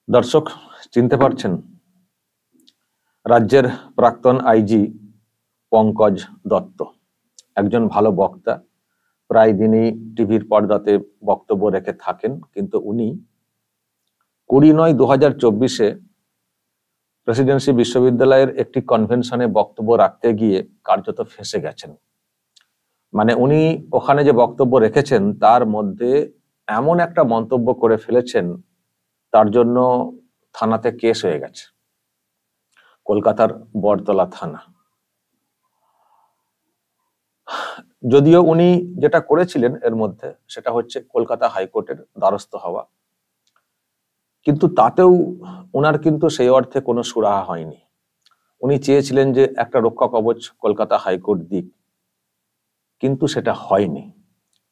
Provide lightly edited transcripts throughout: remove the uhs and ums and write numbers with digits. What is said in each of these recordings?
দর্শক চিনতে পারছেন, রাজ্যের প্রাক্তন আইজি পঙ্কজ দত্ত একজন ভালো বক্তা, প্রায় দিনই টিভির পর্দাতে বক্তব্য রেখে থাকেন। কিন্তু উনি 20/9/2024 প্রেসিডেন্সি বিশ্ববিদ্যালয়ের একটি কনভেনশনে বক্তব্য রাখতে গিয়ে কার্যত ফেঁসে গেছেন। মানে উনি ওখানে যে বক্তব্য রেখেছেন তার মধ্যে এমন একটা মন্তব্য করে ফেলেছেন, তার জন্য থানাতে কেস হয়ে গেছে, কলকাতার বটতলা থানা। যদিও উনি যেটা করেছিলেন এর মধ্যে সেটা হচ্ছে কলকাতা হাইকোর্টের দ্বারস্থ হওয়া, কিন্তু তাতেও ওনার কিন্তু সেই অর্থে কোনো সুরাহা হয়নি। উনি চেয়েছিলেন যে একটা রক্ষা কবচ কলকাতা হাইকোর্ট দিক, কিন্তু সেটা হয়নি।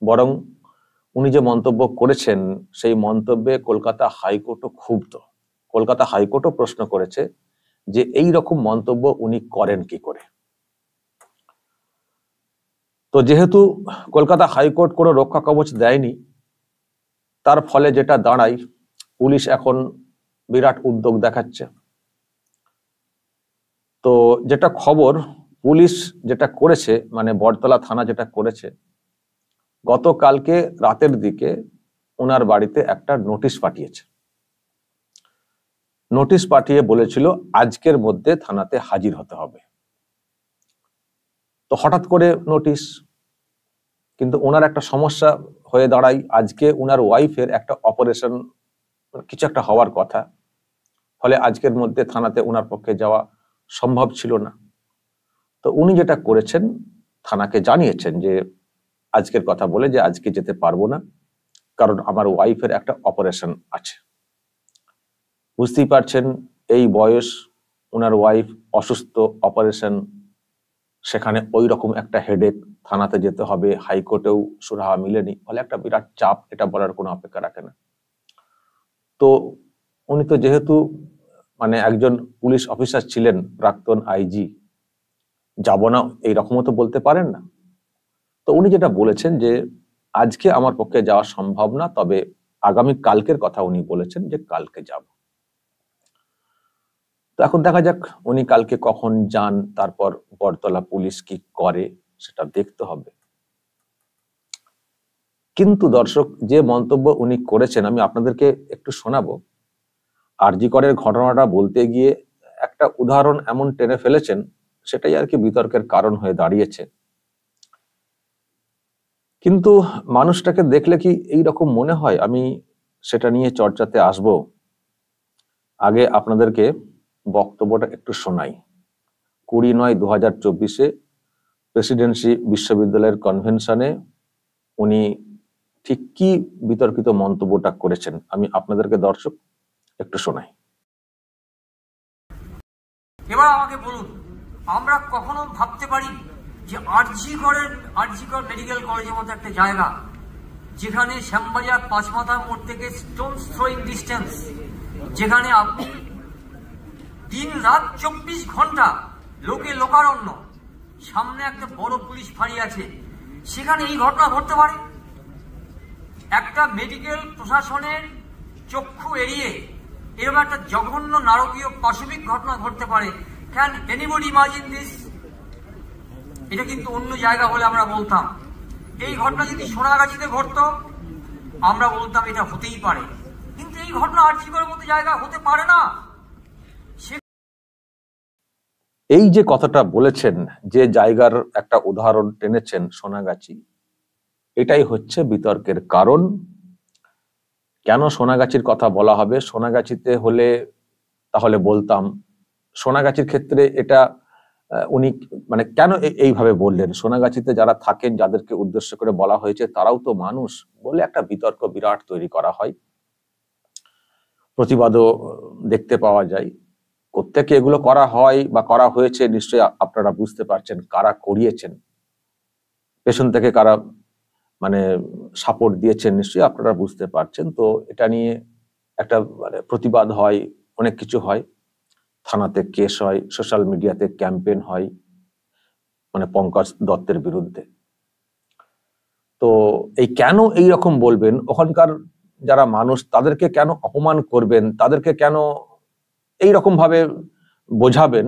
বরং উনি যে মন্তব্য করেছেন সেই মন্তব্যে কলকাতা হাইকোর্টও ক্ষুব্ধ। কলকাতা হাইকোর্টও প্রশ্ন করেছে যে এই রকম মন্তব্য উনি করেন কি করে। তো যেহেতু কলকাতা হাইকোর্ট কোনো রক্ষা কবচ দেয়নি, তার ফলে যেটা দাঁড়ায়, পুলিশ এখন বিরাট উদ্যোগ দেখাচ্ছে। তো যেটা খবর, পুলিশ যেটা করেছে, মানে বটতলা থানা যেটা করেছে, গতকালকে রাতের দিকে ওনার বাড়িতে একটা নোটিশ পাঠিয়েছে। নোটিশ পাঠিয়ে বলেছিল আজকের মধ্যে থানাতে হাজির হতে হবে। তো হঠাৎ করে নোটিশ, কিন্তু ওনার একটা সমস্যা হয়ে দাঁড়ায়, আজকে ওনার ওয়াইফের একটা অপারেশন কিছু একটা হওয়ার কথা, ফলে আজকের মধ্যে থানাতে ওনার পক্ষে যাওয়া সম্ভব ছিল না। তো উনি যেটা করেছেন, থানাকে জানিয়েছেন যে আজকের কথা বলে যে আজকে যেতে পারবো না, কারণ আমার ওয়াইফের একটা অপারেশন আছে। বুঝতেই পারছেন এই বয়স, ওনার ওয়াইফ অসুস্থ, অপারেশন, সেখানে ওই রকম একটা হেডেক, থানাতে যেতে হবে, হাইকোর্টেও সুরাহা মিলেনি, ফলে একটা বিরাট চাপ, এটা বলার কোনো অপেক্ষা রাখে না। তো উনি তো যেহেতু মানে একজন পুলিশ অফিসার ছিলেন, প্রাক্তন আইজি, যাব না এইরকমও তো বলতে পারেন না। তো উনি যেটা বলেছেন যে আজকে আমার পক্ষে যাওয়া সম্ভব না, তবে আগামী কালকের কথা উনি বলেছেন যে কালকে যাব। তো এখন দেখা যাক উনি কালকে কখন যান, তারপর বটতলা পুলিশ কি করে সেটা দেখতে হবে। কিন্তু দর্শক, যে মন্তব্য উনি করেছেন আমি আপনাদেরকে একটু শোনাবো। আরজি করের ঘটনাটা বলতে গিয়ে একটা উদাহরণ এমন টেনে ফেলেছেন, সেটাই আর কি বিতর্কের কারণ হয়ে দাঁড়িয়েছে। কিন্তু মানুষটাকে দেখলে কি এইরকম মনে হয়? আমি সেটা নিয়ে চর্চাতে আসব। আগে আপনাদেরকে বক্তব্যটা একটু শোনাই। 20/9/2024 প্রেসিডেন্সি বিশ্ববিদ্যালয়ের কনভেনশনে উনি ঠিক কি বিতর্কিত মন্তব্যটা করেছেন আমি আপনাদেরকে দর্শক একটু শোনাই। এবার আমাকে বলুন, আমরা কখনো ভাবতে পারি যে আরজি কর মেডিকেল কলেজের মতো একটা জায়গা, যেখানে শ্যামবাজার পাঁচমাথা মোড় থেকে স্টোনস থ্রোয়িং ডিস্টেন্স, যেখানে আপনি দিন রাত 24 ঘন্টা লোকে লোকারণ্য, সামনে একটা বড় পুলিশ ফাঁড়ি আছে, সেখানে এই ঘটনা ঘটতে পারে? একটা মেডিকেল প্রশাসনের চক্ষু এড়িয়ে এরকম একটা জঘন্য নারকীয় পাশবিক ঘটনা ঘটতে পারে? Can anybody imagine this? এটা কিন্তু অন্য জায়গা হলে আমরা বলতাম। এই ঘটনা যদি সোনাগাছিতে ঘটতো আমরা বলতাম এটা হতেই পারে, কিন্তু এই ঘটনা আরজি করের মতো জায়গা হতে পারে না। এই যে কথাটা বলেছেন, যে জায়গার একটা উদাহরণ টেনেছেন সোনাগাছি, এটাই হচ্ছে বিতর্কের কারণ। কেন সোনাগাছির কথা বলা হবে? সোনাগাছিতে হলে তাহলে বলতাম। সোনাগাছির ক্ষেত্রে এটা উনি মানে কেন এইভাবে বললেন? সোনাগাছিতে যারা থাকেন, যাদেরকে উদ্দেশ্য করে বলা হয়েছে, তারাও তো মানুষ বলে একটা বিতর্ক বিরাট তৈরি করা হয়, প্রতিবাদও দেখতে পাওয়া যায়। কোত্থেকে এগুলো করা হয় বা করা হয়েছে নিশ্চয়ই আপনারা বুঝতে পারছেন, কারা করিয়েছেন, পেছন থেকে কারা মানে সাপোর্ট দিয়েছেন নিশ্চয়ই আপনারা বুঝতে পারছেন। তো এটা নিয়ে একটা মানে প্রতিবাদ হয়, অনেক কিছু হয়, থানাতে কেস হয়, সোশ্যাল মিডিয়াতে ক্যাম্পেইন হয় মানে পঙ্কজ দত্তের বিরুদ্ধে। তো এই কেন এই রকম বলবেন, ওখানকার যারা মানুষ তাদেরকে কেন অপমান করবেন, তাদেরকে কেন এই রকম ভাবে বোঝাবেন,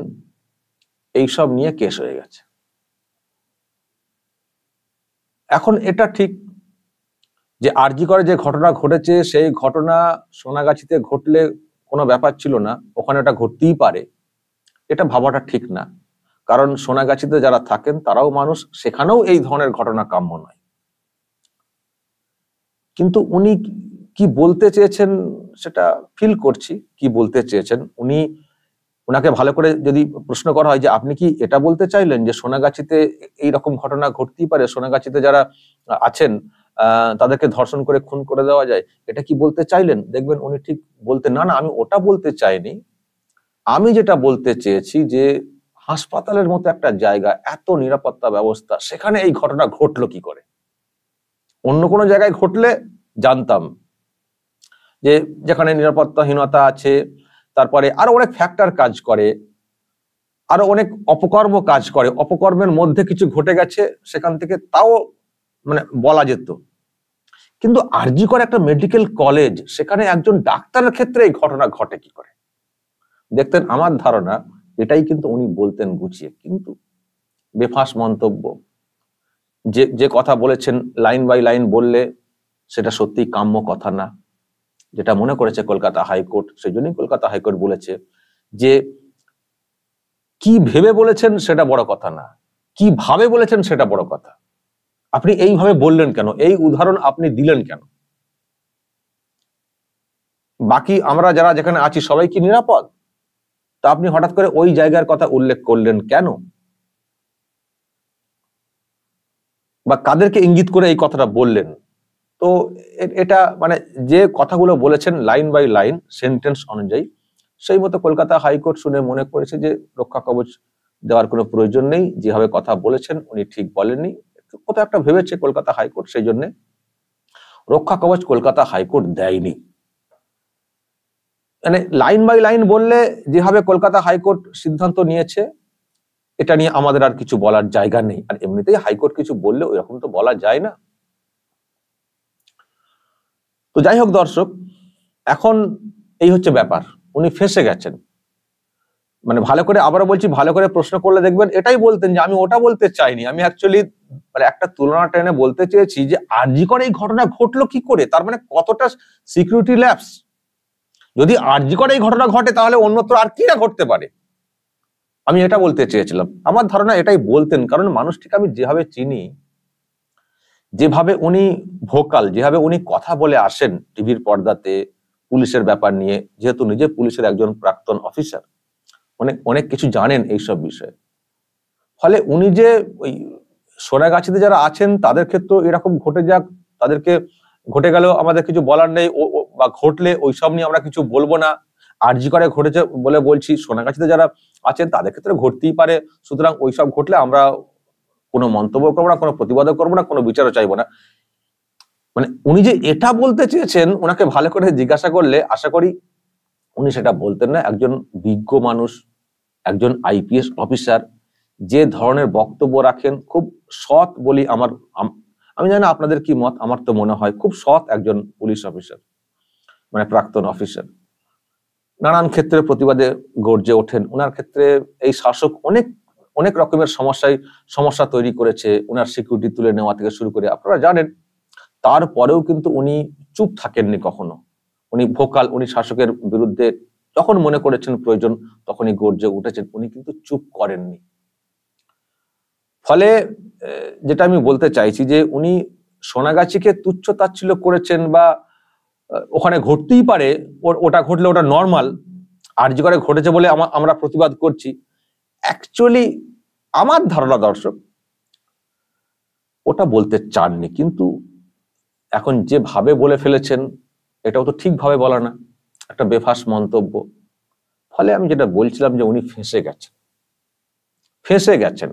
এইসব নিয়ে কেস হয়ে গেছে। এখন এটা ঠিক যে আরজি করে যে ঘটনা ঘটেছে সেই ঘটনা সোনাগাছিতে ঘটলে কোনো ব্যাপার ছিল না, ওখানে এটা ঘটতেই পারে, এটা ভাবাটা ঠিক না। কারণ সোনাগাছিতে যারা থাকেন তারাও মানুষ, সেখানেও এই ধরনের ঘটনা কাম্য নয়। কিন্তু উনি কি বলতে চেয়েছেন সেটা ফিল করছি, কি বলতে চেয়েছেন উনি। ওনাকে ভালো করে যদি প্রশ্ন করা হয় যে আপনি কি এটা বলতে চাইলেন যে সোনাগাছিতে এইরকম ঘটনা ঘটতেই পারে, সোনাগাছিতে যারা আছেন তাদেরকে ধর্ষণ করে খুন করে দেওয়া যায়, এটা কি বলতে চাইলেন? দেখবেন উনি ঠিক বলতে, না না আমি ওটা বলতে চাইনি, আমি যেটা বলতে চেয়েছি যে হাসপাতালের মতো একটা জায়গা, এত নিরাপত্তা ব্যবস্থা, সেখানে এই ঘটনা ঘটলো কি করে? অন্য কোনো জায়গায় ঘটলে জানতাম যে যেখানে নিরাপত্তাহীনতা আছে, তারপরে আরো অনেক ফ্যাক্টর কাজ করে, আরো অনেক অপকর্ম কাজ করে, অপকর্মের মধ্যে কিছু ঘটে গেছে সেখান থেকে তাও মানে বলা যেত। কিন্তু আরজি করে একটা মেডিকেল কলেজ, সেখানে একজন ডাক্তারের ক্ষেত্রে এই ঘটনা ঘটে কি করে? দেখতেন, আমার ধারণা এটাই কিন্তু উনি বলতেন গুছিয়ে, কিন্তু বেফাঁস মন্তব্য, যে কথা বলেছেন লাইন বাই লাইন বললে সেটা সত্যি কাম্য কথা না। যেটা মনে করেছে কলকাতা হাইকোর্ট, সেই জন্যই কলকাতা হাইকোর্ট বলেছে যে কি ভেবে বলেছেন সেটা বড় কথা না, কিভাবে বলেছেন সেটা বড় কথা। আপনি এইভাবে বললেন কেন, এই উদাহরণ আপনি দিলেন কেন? বাকি আমরা যারা যেখানে আছি সবাই কি নিরাপদ? তা আপনি হঠাৎ করে ওই জায়গার কথা উল্লেখ করলেন কেন? বা কাদেরকে ইঙ্গিত করে এই কথাটা বললেন? তো এটা মানে যে কথাগুলো বলেছেন লাইন বাই লাইন সেন্টেন্স অনুযায়ী, সেই মতো কলকাতা হাইকোর্ট শুনে মনে করেছে যে রক্ষা কবচ দেওয়ার কোনো প্রয়োজন নেই, যেভাবে কথা বলেছেন উনি ঠিক বলেননি, কোথাও একটা ভেবেছে কলকাতা হাইকোর্ট, সেই জন্য রক্ষা কবচ কলকাতা হাইকোর্ট দেয়নি। মানে লাইন বাই লাইন বললে যেভাবে কলকাতা হাইকোর্ট সিদ্ধান্ত নিয়েছে, এটা নিয়ে আমাদের আর কিছু বলার জায়গা নেই। আর এমনিতেই হাইকোর্ট কিছু বললে ওইরকম তো বলা যায় না। তো যাই হোক দর্শক, এখন এই হচ্ছে ব্যাপার, উনি ফেঁসে গেছেন। মানে ভালো করে, আবারও বলছি, ভালো করে প্রশ্ন করলে দেখবেন এটাই বলতেন যে আমি ওটা বলতে চাইনি, আমি অ্যাকচুয়ালি মানে একটা তুলনা টেনে বলতে চেয়েছি যে আরজি করে এই ঘটনা ঘটলো কি করে, তার মানে কতটা সিকিউরিটি ল্যাপস। যদি আরজি করে এই ঘটনা ঘটে তাহলে অন্যত্র আর কি না ঘটতে পারে, আমি এটা বলতে চেয়েছিলাম। আমার ধারণা এটাই বলতেন, কারণ মানুষটিকে আমি যেভাবে চিনি, যেভাবে উনি ভোকাল, যেভাবে উনি কথা বলে আসেন টিভির পর্দাতে পুলিশের ব্যাপার নিয়ে, যেহেতু নিজে পুলিশের একজন প্রাক্তন অফিসার, অনেক কিছু জানেন এইসব বিষয়ে। ফলে উনি যে ওই সোনাগাছিতে যারা আছেন তাদের ক্ষেত্রে এরকম ঘটে যাক, তাদেরকে ঘটে গেলেও আমাদের কিছু বলার নেই, বা ঘটলে ওইসব নিয়ে আমরা কিছু বলবো না, আরজি করে ঘটেছে বলে বলছি, সোনাগাছিতে যারা আছেন তাদের ক্ষেত্রে ঘটতেই পারে, সুতরাং ওইসব ঘটলে আমরা কোনো মন্তব্য করবো না, কোনো প্রতিবাদও করবো না, কোনো বিচারও চাইবো না। মানে উনি যে এটা বলতে চেয়েছেন, ওনাকে ভালো করে জিজ্ঞাসা করলে আশা করি উনি সেটা বলতেন না। একজন বিজ্ঞ মানুষ, একজন আইপিএস অফিসার, যে ধরনের বক্তব্য রাখেন, খুব সৎ বলি আমি জানি না আপনাদের কি মত, আমার তো মনে হয় খুব সৎ একজন পুলিশ অফিসার, মানে প্রাক্তন অফিসার। নানান ক্ষেত্রে প্রতিবাদে গর্জে ওঠেন। ওনার ক্ষেত্রে এই শাসক অনেক রকমের সমস্যা তৈরি করেছে, ওনার সিকিউরিটি তুলে নেওয়া থেকে শুরু করে আপনারা জানেন। তারপরেও কিন্তু উনি চুপ থাকেননি কখনো, উনি ভোকাল, উনি শাসকের বিরুদ্ধে যখন মনে করেছেন প্রয়োজন তখনই গর্জে উঠেছেন, উনি কিন্তু চুপ করেননি। ফলে যেটা আমি বলতে চাইছি যে উনি সোনাগাছিকে তুচ্ছ তাচ্ছিল্য করেছেন, বা ওখানে ঘটতেই পারে, ওটা ঘটলে ওটা নর্মাল, আরজি করে ঘটেছে বলে আমরা প্রতিবাদ করছি, অ্যাকচুয়ালি আমার ধারণা দর্শক ওটা বলতে চাননি। কিন্তু এখন যেভাবে বলে ফেলেছেন এটাও তো ঠিকভাবে বলা না, একটা বেফাঁস মন্তব্য। ফলে আমি যেটা বলছিলাম যে উনি ফেঁসে গেছেন।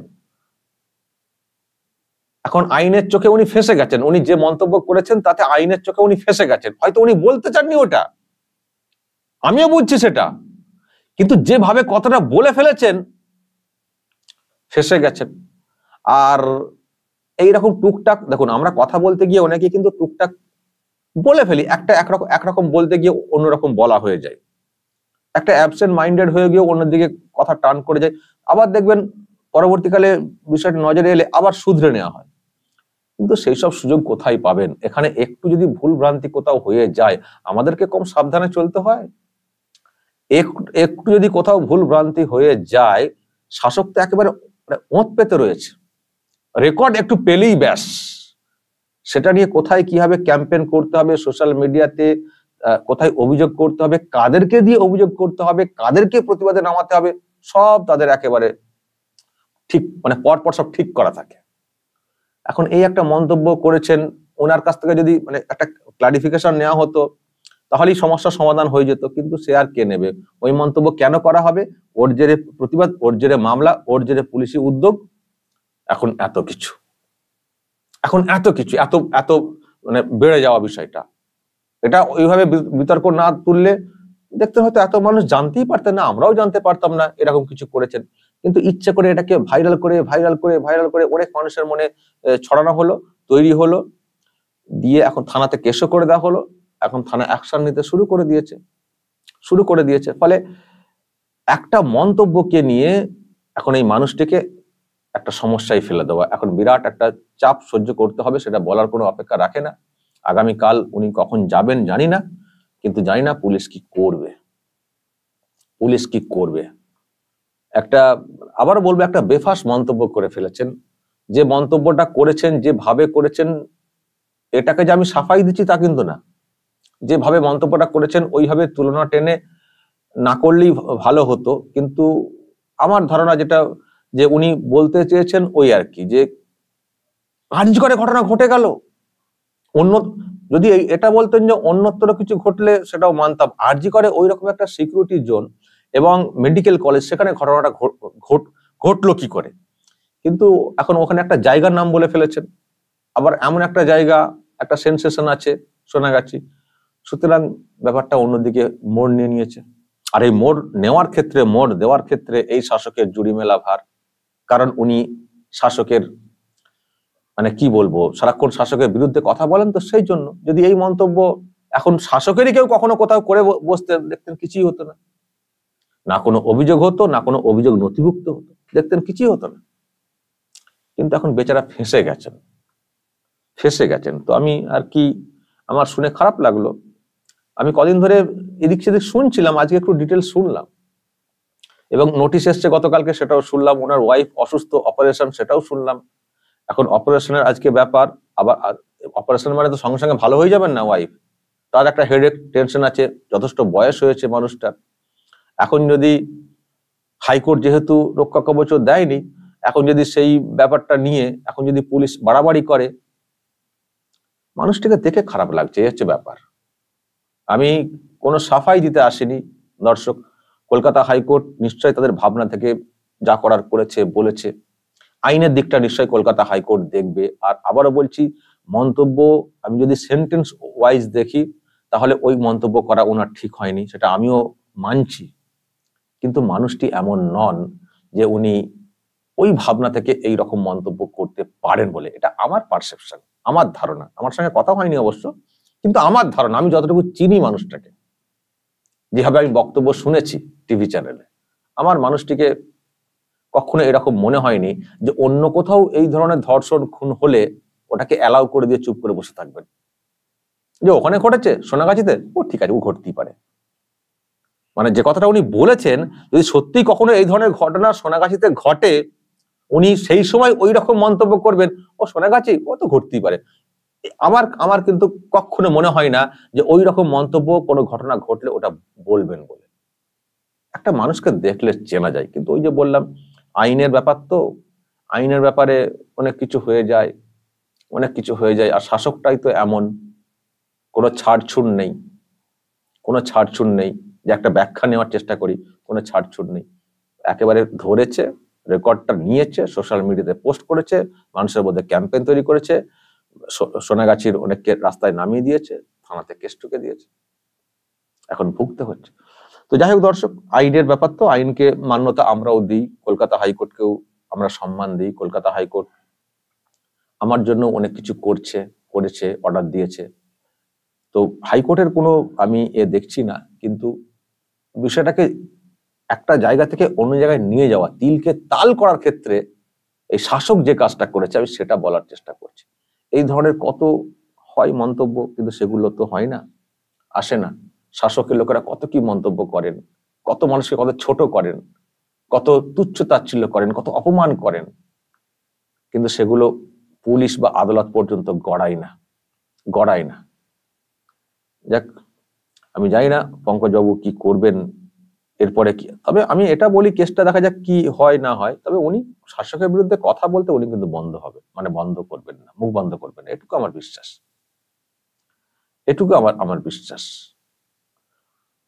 এখন আইনের চোখে উনি ফেঁসে গেছেন, উনি যে মন্তব্য করেছেন তাতে আইনের চোখে উনি ফেঁসে গেছেন। হয়তো উনি বলতে চাননি ওটা, আমিও বুঝছি সেটা, কিন্তু যেভাবে কথাটা বলে ফেলেছেন ফেঁসে গেছেন। আর এইরকম টুকটাক দেখুন, আমরা কথা বলতে গিয়ে অনেকে কিন্তু টুকটাক বলে ফেলি, একরকম বলতে গিয়ে অন্যরকম বলা হয়ে যায়, একটা অ্যাবসেন্ট মাইন্ডেড হয়ে গিয়ে অন্যদিকে কথা টার্ন করে যায়। আবার দেখবেন পরবর্তীকালে বিষয়টা নজরে এলে আবার শুধরে নেওয়া হয়। কিন্তু সেই সব সুযোগ কোথায় পাবেন? এখানে একটু যদি ভুল ভ্রান্তি কোথাও হয়ে যায়, আমাদেরকে কম সাবধানে চলতে হয়। একটু যদি কোথাও ভুল ভ্রান্তি হয়ে যায়, শাসক তো একেবারে ওঁত পেতে রয়েছে, রেকর্ড একটু পেলেই ব্যাস, সেটা নিয়ে কোথায় কিভাবে ক্যাম্পেন করতে হবে সোশ্যাল মিডিয়াতে, কোথায় অভিযোগ করতে হবে, কাদেরকে দিয়ে অভিযোগ করতে হবে, কাদেরকে প্রতিবাদে নামাতে হবে, সব তাদের একেবারে ঠিক, মানে পরপর সব ঠিক করা থাকে। এখন এই একটা মন্তব্য করেছেন, ওনার কাছ থেকে যদি মানে একটা ক্লারিফিকেশন নেওয়া হতো তাহলেই সমস্যার সমাধান হয়ে যেত, কিন্তু সে আর কে নেবে? ওই মন্তব্য কেন করা হবে? ওর জেরে প্রতিবাদ, ওর জেরে মামলা, ওর জেরে পুলিশি উদ্যোগ, এখন এত কিছু এত এত মানে বেড়ে যাওয়া বিষয়টা, এটা ওইভাবে বিতর্ক না তুললে দেখতে হয়তো এত মানুষ জানতেই পারতেন না, আমরাও জানতে পারতাম না এরকম কিছু করেছেন। কিন্তু ইচ্ছে করে এটাকে ভাইরাল করে অনেক মানুষের মনে ছড়ানো হলো, তৈরি হলো, দিয়ে এখন থানাতে কেসও করে দেওয়া হলো, এখন থানা অ্যাকশন নিতে শুরু করে দিয়েছে। ফলে একটা মন্তব্যকে নিয়ে এখন এই মানুষটিকে একটা সমস্যায় ফেলে দেওয়া, এখন বিরাট একটা চাপ সহ্য করতে হবে, সেটা বলার কোনো অপেক্ষা রাখে না। আগামীকাল উনি কখন যাবেন জানি না, কিন্তু জানি না পুলিশ কি করবে। একটা আবার বলবো, একটা বেফাস মন্তব্য করে ফেলেছেন। যে মন্তব্যটা করেছেন, যেভাবে করেছেন, এটাকে যে আমি সাফাই দিচ্ছি তা কিন্তু না। যেভাবে মন্তব্যটা করেছেন ওইভাবে তুলনা টেনে না করলেই ভালো হতো, কিন্তু আমার ধারণা যেটা, যে উনি বলতে চেয়েছেন ওই আর কি, যে আর্জি করে ঘটনা ঘটে গেল, অন্য যদি এটা বলতেন যে অন্যত্র কিছু ঘটলে সেটাও মানতাম, আর্জি করে ওই রকম একটা সিকিউরিটি জোন এবং মেডিকেল কলেজ, সেখানে ঘটনাটা ঘটলো কি করে? কিন্তু এখন ওখানে একটা জায়গার নাম বলে ফেলেছেন, আবার এমন একটা জায়গা, একটা সেন্সেশন আছে সোনাগাছি, সুতরাং ব্যাপারটা অন্যদিকে মোড় নিয়ে নিয়েছে। আর এই মোড় দেওয়ার ক্ষেত্রে এই শাসকের জুড়ি মেলা ভার, কারণ উনি শাসকের মানে কি বলবো, সারাক্ষণ শাসকের বিরুদ্ধে কথা বলেন, তো সেই জন্য যদি এই মন্তব্য এখন শাসকেরই কেউ কখনো কোথাও করে বসতেন, দেখতেন কিছুই হতো না কোনো অভিযোগ হতো, না কোনো অভিযোগ নথিভুক্ত হতো, দেখতেন কিছুই হতো না। কিন্তু এখন বেচারা ফেঁসে গেছেন। তো আমি আর কি, আমার শুনে খারাপ লাগলো। আমি কদিন ধরে এদিক সেদিক শুনছিলাম, আজকে একটু ডিটেল শুনলাম, এবং নোটিশ এসছে গতকালকে, সেটাও শুনলাম। ওনার ওয়াইফ অসুস্থ, অপারেশন, সেটাও শুনলাম। এখন অপারেশনের আজকে ব্যাপার, আবার অপারেশন মানে তো সঙ্গে সঙ্গে ভালো হয়ে যাবেন না ওয়াইফ, তার একটা হেডেক, টেনশন আছে, যথেষ্ট বয়স হয়েছে মানুষটার। এখন যদি হাইকোর্ট যেহেতু রক্ষা কবচ দেয়নি, এখন যদি সেই ব্যাপারটা নিয়ে এখন যদি পুলিশ বাড়াবাড়ি করে, মানুষটিকে দেখে খারাপ লাগছে, এই হচ্ছে ব্যাপার। আমি কোনো সাফাই দিতে আসিনি দর্শক, কলকাতা হাইকোর্ট নিশ্চয়ই তাদের ভাবনা থেকে যা করার করেছে, বলেছে, আইনের দিকটা নিশ্চয়ই কলকাতা হাইকোর্ট দেখবে। আর আবারও বলছি, মন্তব্য আমি যদি সেন্টেন্স ওয়াইজ দেখি, তাহলে ওই মন্তব্য করা ওনার ঠিক হয়নি, সেটা আমিও মানছি। কিন্তু মানুষটি এমন নন যে উনি ওই ভাবনা থেকে এই রকম মন্তব্য করতে পারেন বলে, এটা আমার পারসেপশন, আমার ধারণা। আমার সঙ্গে কথা হয়নি অবশ্য, কিন্তু আমার ধারণা, আমি যতটুকু চিনি মানুষটাকে, যেভাবে আমি বক্তব্য শুনেছি টিভি চ্যানেলে, আমার মানুষটিকে কখনো এরকম মনে হয়নি যে অন্য কোথাও এই ধরনের ধর্ষণ খুন হলে ওটাকে অ্যালাউ করে দিয়ে চুপ করে বসে থাকবেন, যে ওখানে ঘটেছে সোনাগাছিতে, ও ঠিক আছে, ও ঘটতেই পারে। মানে যে কথাটা উনি বলেছেন, যদি সত্যি কখনো এই ধরনের ঘটনা সোনাগাছিতে ঘটে, উনি সেই সময় ওই রকম মন্তব্য করবেন, ও সোনাগাছি, ও তো ঘটতেই পারে। আমার কিন্তু কখনো মনে হয় না যে ওই রকম মন্তব্য কোনো ঘটনা ঘটলে ওটা বলবেন বলে। একটা মানুষকে দেখলে চেনা যায়, কিন্তু ওই যে বললাম, আইনের ব্যাপার তো, আইনের ব্যাপারে অনেক কিছু হয়ে যায়, আর শাসকটাই তো এমন, কোনো ছাড়ছুড় নেই, যে একটা ব্যাখ্যা নেওয়ার চেষ্টা করি, কোনো ছাড়ছুড় নেই, একেবারে ধরেছে, রেকর্ডটা নিয়েছে, সোশ্যাল মিডিয়াতে পোস্ট করেছে, মানুষের মধ্যে ক্যাম্পেইন তৈরি করেছে, সোনাগাছির অনেককে রাস্তায় নামিয়ে দিয়েছে, থানাতে কেস ঠুকে দিয়েছে, এখন ভুগতে হচ্ছে। তো যাই হোক দর্শক, আইনের ব্যাপার তো, আইনকে মান্যতা আমরাও দিই, কলকাতা হাইকোর্টকেও আমরা সম্মান দিই। কলকাতা হাইকোর্ট আমার জন্য অনেক কিছু করেছে, অর্ডার দিয়েছে। তো হাইকোর্টের কোনো আমি দেখছি না, কিন্তু বিষয়টাকে একটা জায়গা থেকে অন্য জায়গায় নিয়ে যাওয়া, তিলকে তাল করার ক্ষেত্রে এই শাসক যে কাজটা করেছে আমি সেটা বলার চেষ্টা করছি। এই ধরনের কত হয় মন্তব্য, কিন্তু সেগুলো তো হয় না, আসে না। শাসকের লোকেরা কত কি মন্তব্য করেন, কত মানুষকে কত ছোট করেন, কত তুচ্ছ তাচ্ছিল্য করেন, কত অপমান করেন, কিন্তু সেগুলো পুলিশ বা আদালত পর্যন্ত গড়ায় না। যাক, আমি জানি না পঙ্কজবাবু কি করবেন এরপরে কি। তবে আমি এটা বলি, কেসটা দেখা যাক কি হয় না হয়, তবে উনি শাসকের বিরুদ্ধে কথা বলতে উনি কিন্তু বন্ধ করবেন না, মুখ বন্ধ করবেন না, এটুকু আমার বিশ্বাস।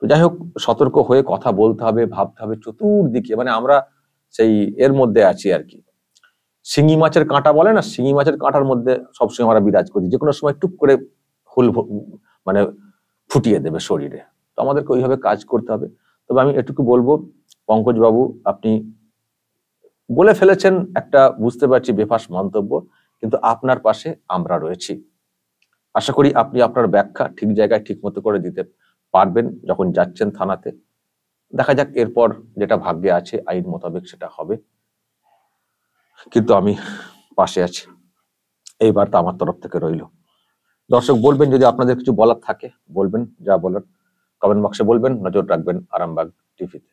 তো যাই হোক, সতর্ক হয়ে কথা বলতে হবে, ভাবতে হবে চতুর্দিকে। মানে আমরা সেই এর মধ্যে আছি আর কি, শিঙি মাছের কাঁটা বলে না, শিঙি মাছের কাঁটার মধ্যে সবসময় আমরা বিরাজ করি, যে কোনো সময় টুক করে মানে ফুটিয়ে দেবে শরীরে। তো আমাদেরকে ওইভাবে কাজ করতে হবে। তবে আমি এটুকু বলবো, পঙ্কজ বাবু আপনি বলে ফেলেছেন একটা, বুঝতে পারছি, বেফাস মন্তব্য, কিন্তু আপনার পাশে আমরা রয়েছি। আশা করি আপনি আপনার ব্যাখ্যা ঠিক জায়গায় ঠিক মতো করে দিতে পারবেন যখন যাচ্ছেন থানাতে। দেখা যাক এরপর যেটা ভাগ্যে আছে আইন মোতাবেক সেটা হবে, কিন্তু আমি পাশে আছি, এই বার্তা আমার তরফ থেকে রইল। দর্শক বলবেন যদি আপনাদের কিছু বলার থাকে, বলবেন, যা বলার কমেন্ট বক্সে বলবেন। নজর রাখবেন আরামবাগ টিভিতে।